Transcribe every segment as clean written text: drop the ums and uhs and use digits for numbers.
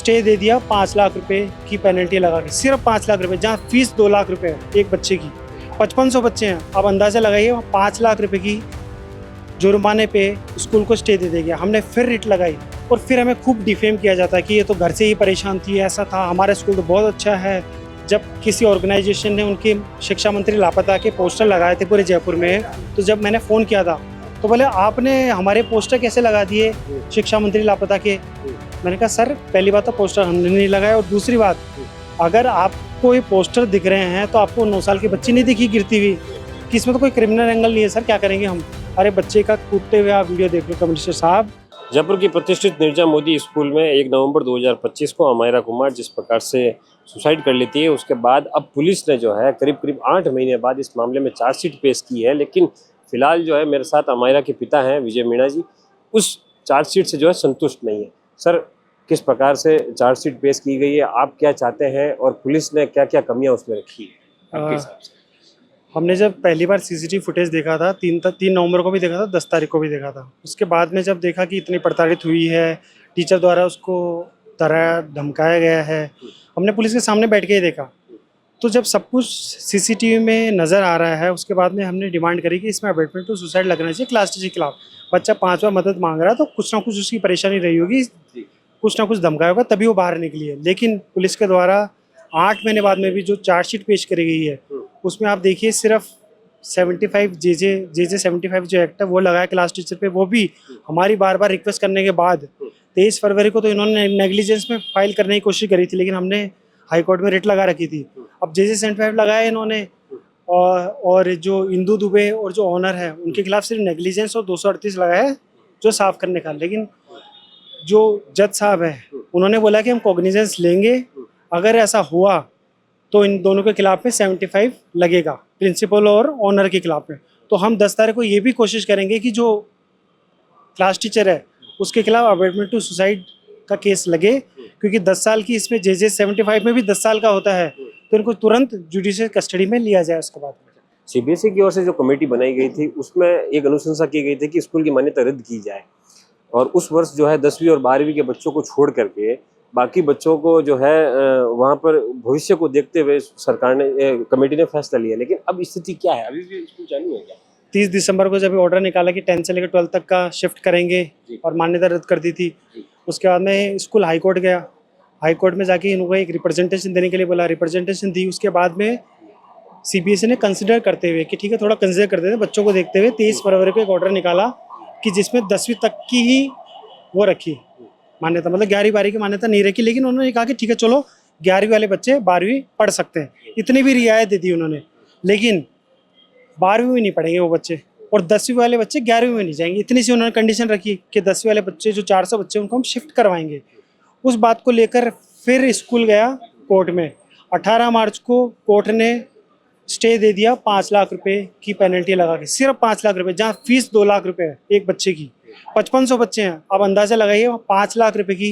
Stay दे दिया 5 लाख रुपए की पेनल्टी लगा के, सिर्फ 5 लाख रुपए, जहाँ फीस 2 लाख रुपए है एक बच्चे की। 5500 बच्चे हैं, अब अंदाज़ा लगाइए 5 लाख रुपए की जुर्माने पे स्कूल को स्टे दे दिया। हमने फिर रिट लगाई और फिर हमें खूब डिफेम किया जाता है कि ये तो घर से ही परेशान थी, ऐसा था, हमारा स्कूल तो बहुत अच्छा है। जब किसी ऑर्गेनाइजेशन ने उनके शिक्षा मंत्री लापता के पोस्टर लगाए थे पूरे जयपुर में, तो जब मैंने फ़ोन किया था तो बोले आपने हमारे पोस्टर कैसे लगा दिए शिक्षा मंत्री लापता के। मैंने कहा सर पहली बात तो पोस्टर हमने नहीं लगाया, और दूसरी बात अगर आपको ये पोस्टर दिख रहे हैं तो आपको 9 साल की बच्ची नहीं दिखी गिरती हुई कि इसमें तो कोई क्रिमिनल एंगल नहीं है सर, क्या करेंगे हम। अरे बच्चे का कूदते हुए आप वीडियो देख लो कमिश्नर साहब। जयपुर की प्रतिष्ठित निर्जा मोदी स्कूल में 1 नवंबर 2025 को अमायरा कुमार जिस प्रकार से सुसाइड कर लेती है, उसके बाद अब पुलिस ने जो है करीब 8 महीने बाद इस मामले में चार्जशीट पेश की है। लेकिन फिलहाल जो है मेरे साथ अमायरा के पिता हैं विजय मीणा जी, उस चार्जशीट से जो है संतुष्ट नहीं है। सर किस प्रकार से चार्जशीट पेश की गई है, आप क्या चाहते हैं और पुलिस ने क्या क्या कमियां उसमें रखी है आपके हिसाब से? हमने जब पहली बार सीसीटीवी फुटेज देखा था 3 नवंबर को भी देखा था, 10 तारीख को भी देखा था। उसके बाद में जब देखा कि इतनी प्रताड़ित हुई है, टीचर द्वारा उसको डराया धमकाया गया है, हमने पुलिस के सामने बैठ के ही देखा। तो जब सब कुछ सीसीटीवी में नज़र आ रहा है, उसके बाद में हमने डिमांड करी कि इसमें अबेटमेंट टू सुसाइड लगना चाहिए क्लास टीचर के खिलाफ। बच्चा 5 बार मदद मांग रहा है तो कुछ ना कुछ उसकी परेशानी रही होगी, कुछ ना कुछ धमकाया होगा तभी वो बाहर निकली है। लेकिन पुलिस के द्वारा 8 महीने बाद में भी जो चार्जशीट पेश करी गई है, उसमें आप देखिए सिर्फ 75 जे 75 जो एक्ट है वो लगाया क्लास टीचर पे, वो भी हमारी बार बार रिक्वेस्ट करने के बाद। 23 फरवरी को तो इन्होंने नेग्लिजेंस में फाइल करने की कोशिश करी थी, लेकिन हमने हाई कोर्ट में रिट लगा रखी थी। अब जे 75 लगाया इन्होंने, और जो इंदू दुबे और जो ऑनर है उनके खिलाफ सिर्फ नेग्लिजेंस और 238 लगाया है जो साफ करने का। लेकिन जो जज साहब है उन्होंने बोला कि हम कॉग्निजेंस लेंगे, अगर ऐसा हुआ तो इन दोनों के खिलाफ में 75 लगेगा, प्रिंसिपल और ऑनर के खिलाफ में। तो हम 10 तारीख को ये भी कोशिश करेंगे कि जो क्लास टीचर है उसके खिलाफ अबेटमेंट टू सुसाइड का केस लगे, क्योंकि 10 साल की इसमें जे 75 में भी 10 साल का होता है, तो इनको तुरंत जुडिशियल कस्टडी में लिया जाए। उसके बाद सीबीएसई की ओर से जो कमेटी बनाई गई थी उसमें एक अनुशंसा की गई थी कि स्कूल की मान्यता रद्द की जाए, और उस वर्ष जो है 10वीं और 12वीं के बच्चों को छोड़ करके बाकी बच्चों को जो है वहाँ पर भविष्य को देखते हुए सरकार ने कमेटी ने फैसला लिया। लेकिन अब स्थिति क्या है, अभी भी स्कूल चालू है क्या? 30 दिसंबर को जब ऑर्डर निकाला कि 10 से लेकर 12 तक का शिफ्ट करेंगे और मान्यता रद्द कर दी थी, उसके बाद में स्कूल हाई कोर्ट गया। हाई कोर्ट में जाके इनको एक रिप्रेजेंटेशन देने के लिए बोला, रिप्रेजेंटेशन दी। उसके बाद में सीबीएसई ने कंसिडर करते हुए कि ठीक है थोड़ा कंसिडर करते थे बच्चों को देखते हुए 23 फरवरी को एक ऑर्डर निकाला कि जिसमें 10वीं तक की ही वो रखी मान्यता, मतलब 11वीं 12वीं की मान्यता नहीं रखी। लेकिन उन्होंने कहा कि ठीक है चलो 11वीं वाले बच्चे 12वीं पढ़ सकते हैं, इतनी भी रियायत दे दी उन्होंने। लेकिन 12वीं में नहीं पढ़ेंगे वो बच्चे, और 10वीं वाले बच्चे 11वीं में नहीं जाएंगे, इतनी सी उन्होंने कंडीशन रखी कि 10वीं वाले बच्चे जो 400 बच्चे उनको हम शिफ्ट करवाएंगे। उस बात को लेकर फिर स्कूल गया कोर्ट में। 18 मार्च को कोर्ट ने स्टे दे दिया 5 लाख रुपए की पेनल्टी लगा के, सिर्फ 5 लाख रुपए, जहाँ फीस 2 लाख रुपए है एक बच्चे की। 5500 बच्चे हैं, अब अंदाज़ा लगाइए 5 लाख रुपए की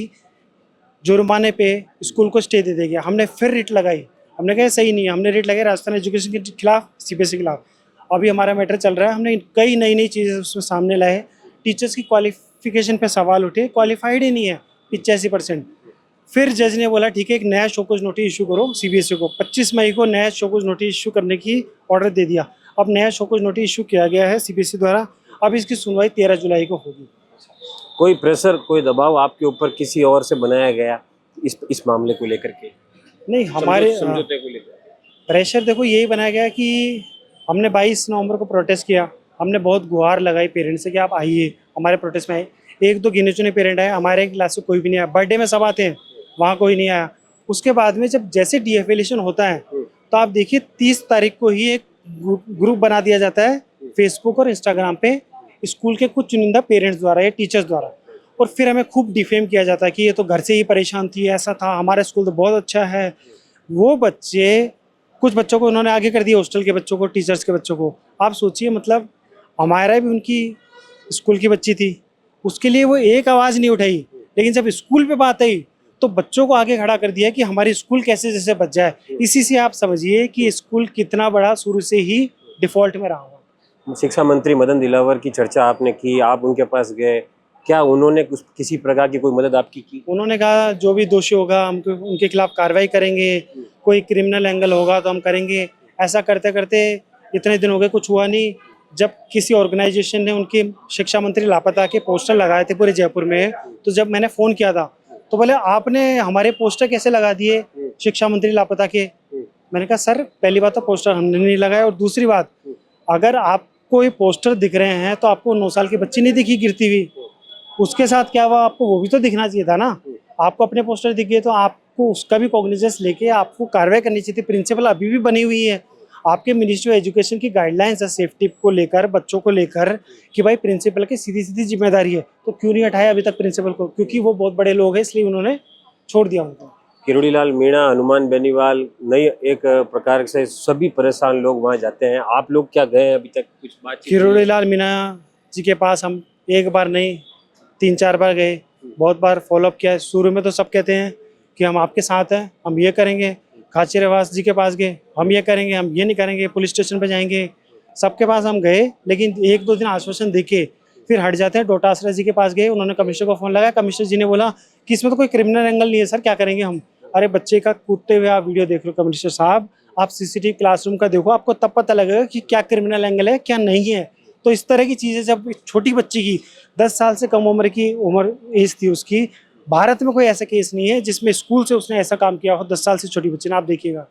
जुर्माने पे स्कूल को स्टे दे दिया। हमने फिर रिट लगाई, हमने कहा सही नहीं है, हमने रिट लगाई राजस्थान एजुकेशन के खिलाफ, सीबीएसई के खिलाफ। अभी हमारा मैटर चल रहा है, हमने कई नई चीज़ें उसमें सामने लाए। टीचर्स की क्वालिफिकेशन पे सवाल उठे, क्वालिफाइड ही नहीं है 85%। फिर जज ने बोला ठीक है एक नया शोकॉज नोटिस इशू करो सीबीएसई को। 25 मई को नया शोकॉज नोटिस इशू करने की ऑर्डर दे दिया। अब नया शोकॉज नोटिस इशू किया गया है सीबीएसई द्वारा, अब इसकी सुनवाई 13 जुलाई को होगी। कोई प्रेशर, कोई दबाव आपके ऊपर किसी और से बनाया गया इस मामले को लेकर के? नहीं, हमारे समझौते को लेकर प्रेशर देखो यही बनाया गया कि हमने 22 नवंबर को प्रोटेस्ट किया, हमने बहुत गुहार लगाई पेरेंट्स से कि आप आइए हमारे प्रोटेस्ट में आए। 1-2 गिने चुने पेरेंट आए, हमारे क्लास से कोई भी नहीं आया। बर्थडे में सब आते हैं, वहाँ कोई नहीं आया। उसके बाद में जब जैसे डीएफिलिएशन होता है तो आप देखिए 30 तारीख को ही एक ग्रुप बना दिया जाता है फेसबुक और इंस्टाग्राम पे स्कूल के कुछ चुनिंदा पेरेंट्स द्वारा या टीचर्स द्वारा, और फिर हमें खूब डिफेम किया जाता है कि ये तो घर से ही परेशान थी, ऐसा था, हमारा स्कूल तो बहुत अच्छा है। वो बच्चे, कुछ बच्चों को उन्होंने आगे कर दिया, हॉस्टल के बच्चों को, टीचर्स के बच्चों को। आप सोचिए, मतलब हमारा भी उनकी स्कूल की बच्ची थी, उसके लिए वो एक आवाज़ नहीं उठाई, लेकिन जब स्कूल पे बात आई तो बच्चों को आगे खड़ा कर दिया कि हमारी स्कूल कैसे जैसे बच जाए। इसी से आप समझिए कि स्कूल कितना बड़ा शुरू से ही डिफॉल्ट में रहा हुआ। शिक्षा मंत्री मदन दिलावर की चर्चा आपने की, आप उनके पास गए, क्या उन्होंने किसी प्रकार की कोई मदद आपकी की? उन्होंने कहा जो भी दोषी होगा हम उनके खिलाफ कार्रवाई करेंगे, कोई क्रिमिनल एंगल होगा तो हम करेंगे। ऐसा करते करते इतने दिन हो गए, कुछ हुआ नहीं। जब किसी ऑर्गेनाइजेशन ने उनके शिक्षा मंत्री लापता के पोस्टर लगाए थे पूरे जयपुर में, तो जब मैंने फ़ोन किया था तो बोले आपने हमारे पोस्टर कैसे लगा दिए शिक्षा मंत्री लापता के। मैंने कहा सर पहली बात तो पोस्टर हमने नहीं लगाया, और दूसरी बात अगर आपको ये पोस्टर दिख रहे हैं तो आपको 9 साल की बच्ची नहीं दिखी गिरती हुई, उसके साथ क्या हुआ आपको वो भी तो दिखना चाहिए था ना। आपको अपने पोस्टर दिख गए तो आपको उसका भी कॉग्निजेंस लेके आपको कार्रवाई करनी चाहिए थी। प्रिंसिपल अभी भी बनी हुई है, आपके मिनिस्ट्री ऑफ एजुकेशन की गाइडलाइंस है सेफ्टी को लेकर, बच्चों को लेकर, कि भाई प्रिंसिपल की सीधी सीधी जिम्मेदारी है, तो क्यों नहीं हटाया अभी तक प्रिंसिपल को? क्योंकि वो बहुत बड़े लोग हैं इसलिए उन्होंने छोड़ दिया उनको। किरोड़ीलाल मीणा, हनुमान बेनीवाल, नई एक प्रकार से सभी परेशान लोग वहाँ जाते हैं। आप लोग क्या गए अभी तक, कुछ बातचीत? किरोड़ीलाल मीणा जी के पास हम एक बार नहीं 3-4 बार गए, बहुत बार फॉलोअप किया है। शुरू में तो सब कहते हैं कि हम आपके साथ हैं, हम ये करेंगे। खाचीवास जी के पास गए, हम ये करेंगे, हम ये नहीं करेंगे, पुलिस स्टेशन पे जाएंगे। सबके पास हम गए, लेकिन 1-2 दिन आश्वासन देके फिर हट जाते हैं। डोटासरा जी के पास गए, उन्होंने कमिश्नर को फ़ोन लगाया, कमिश्नर जी ने बोला कि इसमें तो कोई क्रिमिनल एंगल नहीं है सर, क्या करेंगे हम। अरे बच्चे का कूदते हुए आप वीडियो देख लो कमिश्नर साहब, आप सीसीटीवी क्लासरूम का देखो, आपको तब पता लगेगा कि क्या क्रिमिनल एंगल है क्या नहीं है। तो इस तरह की चीज़ें, जब छोटी बच्ची की 10 साल से कम उम्र की एज थी उसकी, भारत में कोई ऐसा केस नहीं है जिसमें स्कूल से उसने ऐसा काम किया हो 10 साल से छोटी बच्ची ने, आप देखिएगा।